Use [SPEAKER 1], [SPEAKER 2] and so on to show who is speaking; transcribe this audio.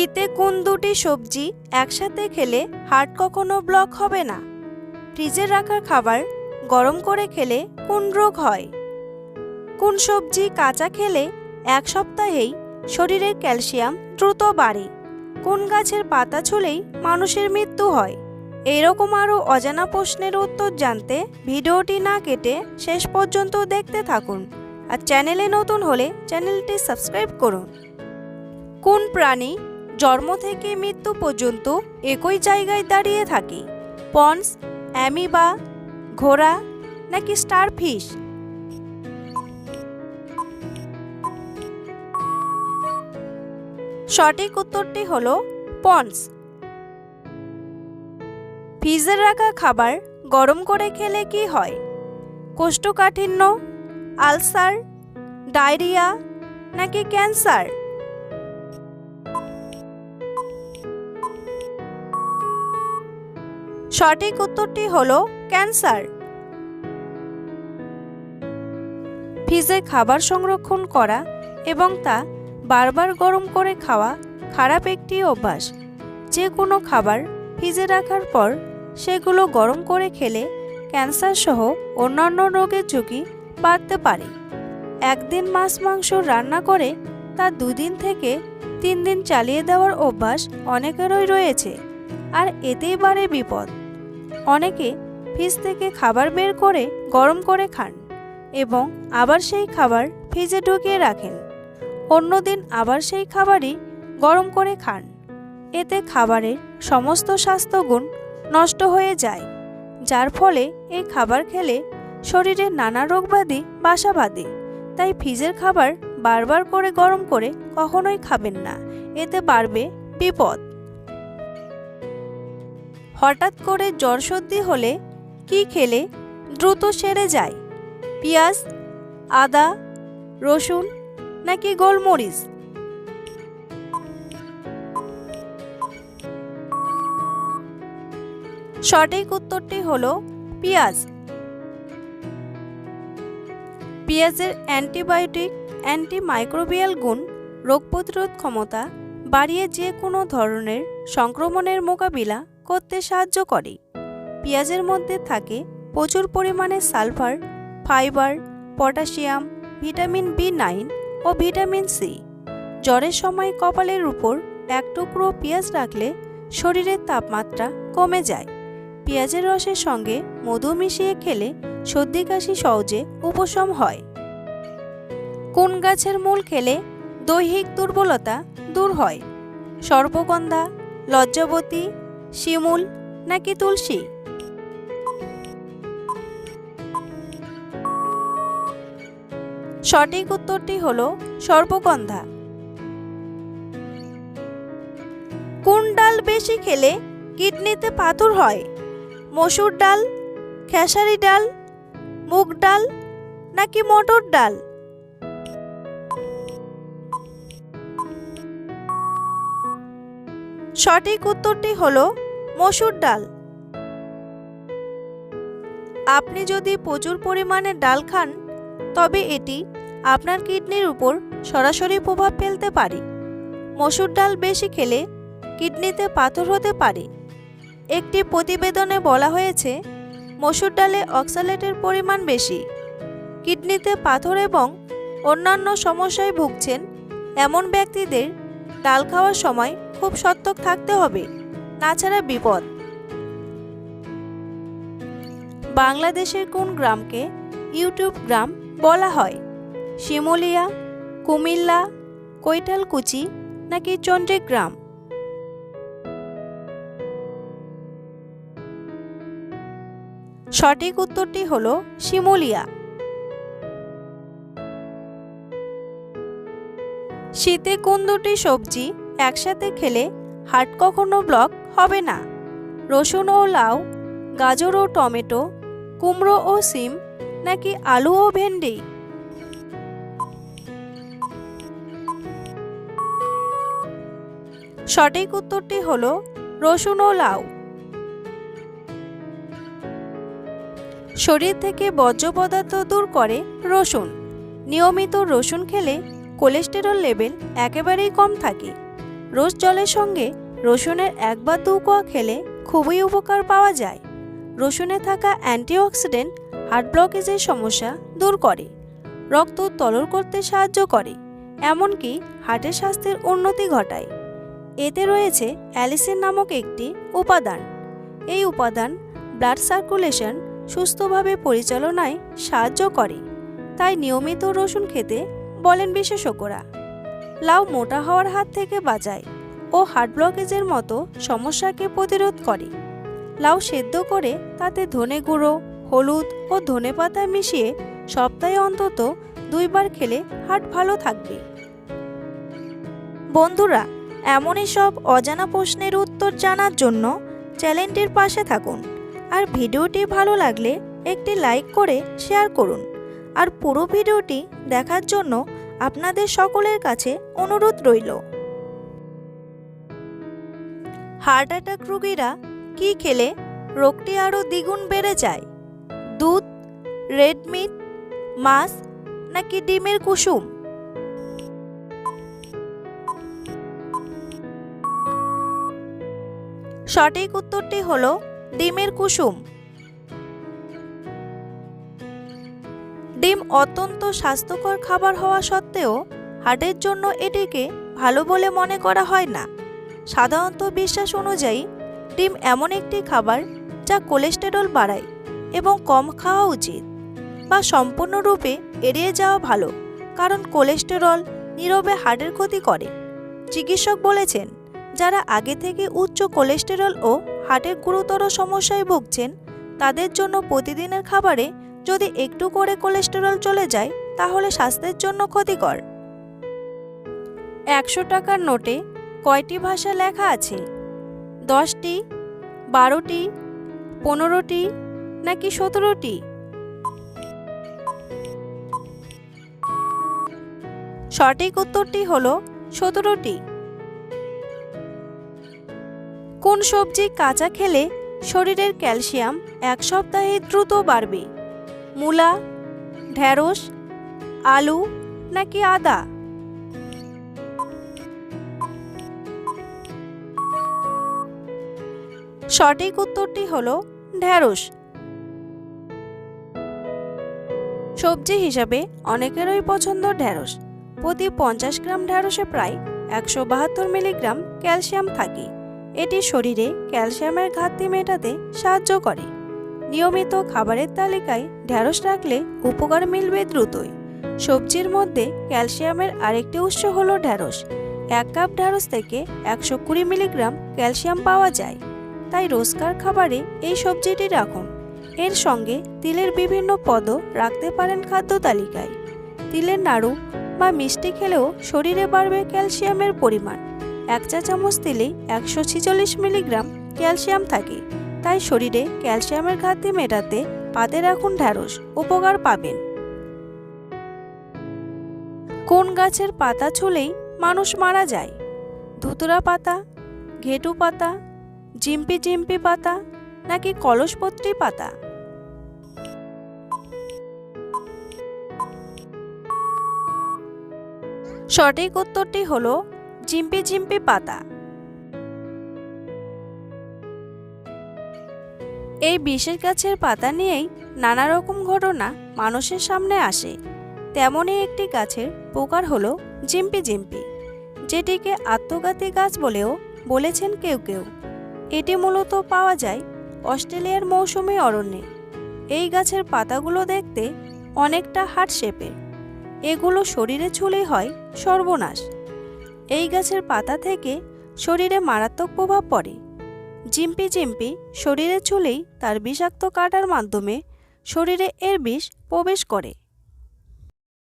[SPEAKER 1] শীতে কোন দুটি সবজি একসাথে খেলে হার্ট কখনো ব্লক হবে না? ফ্রিজে রাখা খাবার গরম করে খেলে কোন রোগ হয়? কোন সবজি কাঁচা খেলে এক সপ্তাহেই শরীরের ক্যালসিয়াম দ্রুত বাড়ে? কোন গাছের পাতা ছুলেই মানুষের মৃত্যু হয়? এইরকম আরও অজানা প্রশ্নের উত্তর জানতে ভিডিওটি না কেটে শেষ পর্যন্ত দেখতে থাকুন। আর চ্যানেলে নতুন হলে চ্যানেলটি সাবস্ক্রাইব করুন। কোন প্রাণী জন্ম থেকে মৃত্যু পর্যন্ত একই জায়গায় দাঁড়িয়ে থাকে? পন্স, অ্যামিবা, ঘোড়া নাকি স্টারফিশ? সঠিক উত্তরটি হলো পন্স। ফ্রিজে রাখা খাবার গরম করে খেলে কি হয়? কোষ্ঠকাঠিন্য, আলসার, ডায়রিয়া নাকি ক্যান্সার? সঠিক উত্তরটি হলো ক্যান্সার। ফ্রিজে খাবার সংরক্ষণ করা এবং তা বারবার গরম করে খাওয়া খারাপ একটি অভ্যাস। যে কোনো খাবার ফ্রিজে রাখার পর সেগুলো গরম করে খেলে ক্যান্সার সহ অন্যান্য রোগের ঝুঁকি বাড়তে পারে। একদিন মাছ মাংস রান্না করে তা 2 দিন থেকে 3 দিন চালিয়ে দেওয়ার অভ্যাস অনেকেরই রয়েছে, আর এতেই বাড়ে বিপদ। অনেকে ফ্রিজ থেকে খাবার বের করে গরম করে খান এবং আবার সেই খাবার ফ্রিজে ঢুকিয়ে রাখেন। অন্যদিন আবার সেই খাবারই গরম করে খান। এতে খাবারের সমস্ত স্বাস্থ্যগুণ নষ্ট হয়ে যায়, যার ফলে এই খাবার খেলে শরীরে নানা রোগব্যাধি বাসা বাঁধে। তাই ফ্রিজের খাবার বারবার করে গরম করে কখনোই খাবেন না, এতে বাড়বে বিপদ। হঠাৎ করে জ্বর সর্দি হলে কি খেলে দ্রুত সেরে যায়? পেঁয়াজ, আদা, রসুন নাকি গোলমরিচ? সঠিক উত্তরটি হলো পেঁয়াজ। পেঁয়াজের অ্যান্টিবায়োটিক, অ্যান্টিমাইক্রোবিয়াল গুণ রোগ প্রতিরোধ ক্ষমতা বাড়িয়ে যে কোনো ধরনের সংক্রমণের মোকাবিলা করতে সাহায্য করে। পেঁয়াজের মধ্যে থাকে প্রচুর পরিমাণে sulphur, fibre, potassium, vitamin B9 ও ভিটামিন সি। জ্বরের সময় কপালের উপর এক টুকরো পেঁয়াজ রাখলে শরীরের তাপমাত্রা কমে যায়। পেঁয়াজের রসের সঙ্গে মধু মিশিয়ে খেলে সর্দি কাশি সহজে উপশম হয়। কোন গাছের মূল খেলে দৈহিক দুর্বলতা দূর হয়? সর্পগন্ধা, লজ্জাবতী, শিমুল নাকি তুলসী? সঠিক উত্তরটি হলো সর্পগন্ধা। কোন ডাল বেশি খেলে কিডনিতে পাথর হয়? মসুর ডাল, খেসারি ডাল, মুগ ডাল নাকি মটর ডাল? সঠিক উত্তরটি হলো মসুর ডাল। আপনি যদি প্রচুর পরিমাণে ডাল খান তবে এটি আপনার কিডনির উপর সরাসরি প্রভাব ফেলতে পারে। মসুর ডাল বেশি খেলে কিডনিতে পাথর হতে পারে। একটি প্রতিবেদনে বলা হয়েছে মসুর ডালে অক্সালেটের পরিমাণ বেশি। কিডনিতে পাথর এবং অন্যান্য সমস্যায় ভুগছেন এমন ব্যক্তিদের ডাল খাওয়ার সময় খুব সতর্ক থাকতে হবে, তাছাড়া বিপদ। বাংলাদেশের কোন গ্রামকে ইউটিউব গ্রাম বলা হয়? শিমুলিয়া, কুমিল্লা, কৈঠালকুচি নাকি চন্দ্রগ্রাম? সঠিক উত্তরটি হলো শিমুলিয়া। শীতে কোন দুটি সবজি একসাথে খেলে হার্ট কখনো ব্লক হবে না? রসুন ও লাউ, গাজর ও টমেটো, কুমড়ো ও সিম নাকি আলু ও ভেন্ডি? সঠিক উত্তরটি হলো রসুন ও লাউ। শরীর থেকে বর্জ্য পদার্থ দূর করে রসুন। নিয়মিত রসুন খেলে কোলেস্টেরল লেভেল একেবারেই কম থাকে। রোজ জলের সঙ্গে রসুনের 1 বা 2 কোয়া খেলে খুবই উপকার পাওয়া যায়। রসুনে থাকা অ্যান্টিঅক্সিডেন্ট হার্ট ব্লকেজের সমস্যা দূর করে, রক্ত তরল করতে সাহায্য করে, এমনকি হার্টের স্বাস্থ্যের উন্নতি ঘটায়। এতে রয়েছে অ্যালিসিন নামক একটি উপাদান। এই উপাদান ব্লাড সার্কুলেশন সুস্থভাবে পরিচালনায় সাহায্য করে, তাই নিয়মিত রসুন খেতে বলেন বিশেষজ্ঞরা। লাউ মোটা হওয়ার হাত থেকে বাঁচায় ও হার্ট ব্লকেজের মতো সমস্যাকে প্রতিরোধ করে। লাউ সেদ্ধ করে তাতে ধনে গুঁড়ো, হলুদ ও ধনেপাতা মিশিয়ে সপ্তাহে অন্তত 2 বার খেলে হার্ট ভালো থাকবে। বন্ধুরা, এমনই সব অজানা প্রশ্নের উত্তর জানার জন্য চ্যানেলটির পাশে থাকুন। আর ভিডিওটি ভালো লাগলে একটি লাইক করে শেয়ার করুন। আর পুরো ভিডিওটি দেখার জন্য আপনাদের সকলের কাছে অনুরোধ রইল। হার্ট অ্যাটাক রোগীরা কি খেলে রোগটি আরও দ্বিগুণ বেড়ে যায়? দুধ, রেড মিট, মাছ নাকি ডিমের কুসুম? সঠিক উত্তরটি হলো ডিমের কুসুম। ডিম অত্যন্ত স্বাস্থ্যকর খাবার হওয়া সত্ত্বেও হার্টের জন্য এটিকে ভালো বলে মনে করা হয় না। সাধারণত বিশ্বাস অনুযায়ী ডিম এমন একটি খাবার যা কোলেস্টেরল বাড়ায় এবং কম খাওয়া উচিত, বা সম্পূর্ণরূপে এড়িয়ে যাওয়া ভালো, কারণ কোলেস্টেরল নীরবে হার্টের ক্ষতি করে। চিকিৎসক বলেছেন, যারা আগে থেকে উচ্চ কোলেস্টেরল ও হার্টের গুরুতর সমস্যায় ভুগছেন তাদের জন্য প্রতিদিনের খাবারে যদি একটু করে কোলেস্টেরল চলে যায় তাহলে স্বাস্থ্যের জন্য ক্ষতিকর। 100 টাকার নোটে কয়টি ভাষা লেখা আছে? 10টি, 12টি, 15টি নাকি 17টি? সঠিক উত্তরটি হলো 17টি। কোন সবজি কাঁচা খেলে শরীরের ক্যালসিয়াম 1 সপ্তাহে দ্রুত বাড়বে? মূলা, ঢেঁড়স, আলু নাকি আদা? সঠিক উত্তরটি হলো ঢেঁড়স। সবজি হিসাবে অনেকেরই পছন্দ ঢেঁড়স। প্রতি 50 গ্রাম ঢেঁড়সে প্রায় 172 মিলিগ্রাম ক্যালসিয়াম থাকে। এটি শরীরে ক্যালসিয়ামের ঘাটতি মেটাতে সাহায্য করে। নিয়মিত খাবারের তালিকায় ঢেঁড়স রাখলে উপকার মিলবে দ্রুতই। সবজির মধ্যে ক্যালসিয়ামের আরেকটি উৎস হলো ঢেঁড়স। 1 কাপ ঢেঁড়স থেকে 120 মিলিগ্রাম ক্যালসিয়াম পাওয়া যায়, তাই রোজকার খাবারে এই সবজিটি রাখুন। এর সঙ্গে তিলের বিভিন্ন পদও রাখতে পারেন খাদ্য তালিকায়। তিলের নাড়ু বা মিষ্টি খেলেও শরীরে বাড়বে ক্যালসিয়ামের পরিমাণ। 1 চা চামচ তিলে 146 মিলিগ্রাম ক্যালসিয়াম থাকে, তাই শরীরে ক্যালসিয়ামের ঘাটতি মেটাতে পাতে রাখুন ঢেঁড়স, উপকার পাবেন। কোন গাছের পাতা ছুলেই মানুষ মারা যায়? ধুতুরা পাতা, ঘেটু পাতা, জিম্পি জিম্পি পাতা নাকি কলসপত্রী পাতা? সঠিক উত্তরটি হলো জিম্পি জিম্পি পাতা। এই বিশেষ গাছের পাতা নিয়েই নানা রকম ঘটনা মানুষের সামনে আসে। তেমনই একটি গাছের প্রকার হলো জিম্পি জিম্পি, যেটিকে আত্মঘাতী গাছ বলেও বলেছেন কেউ কেউ। এটি মূলত পাওয়া যায় অস্ট্রেলিয়ার মৌসুমী অরণ্যে। এই গাছের পাতাগুলো দেখতে অনেকটা হার্ট শেপের। এগুলো শরীরে ছুলেই হয় সর্বনাশ। এই গাছের পাতা থেকে শরীরে মারাত্মক প্রভাব পড়ে। জিম্পি জিম্পি শরীরে ছুলেই তার বিষাক্ত কাঁটার মাধ্যমে শরীরে এর বিষ প্রবেশ করে।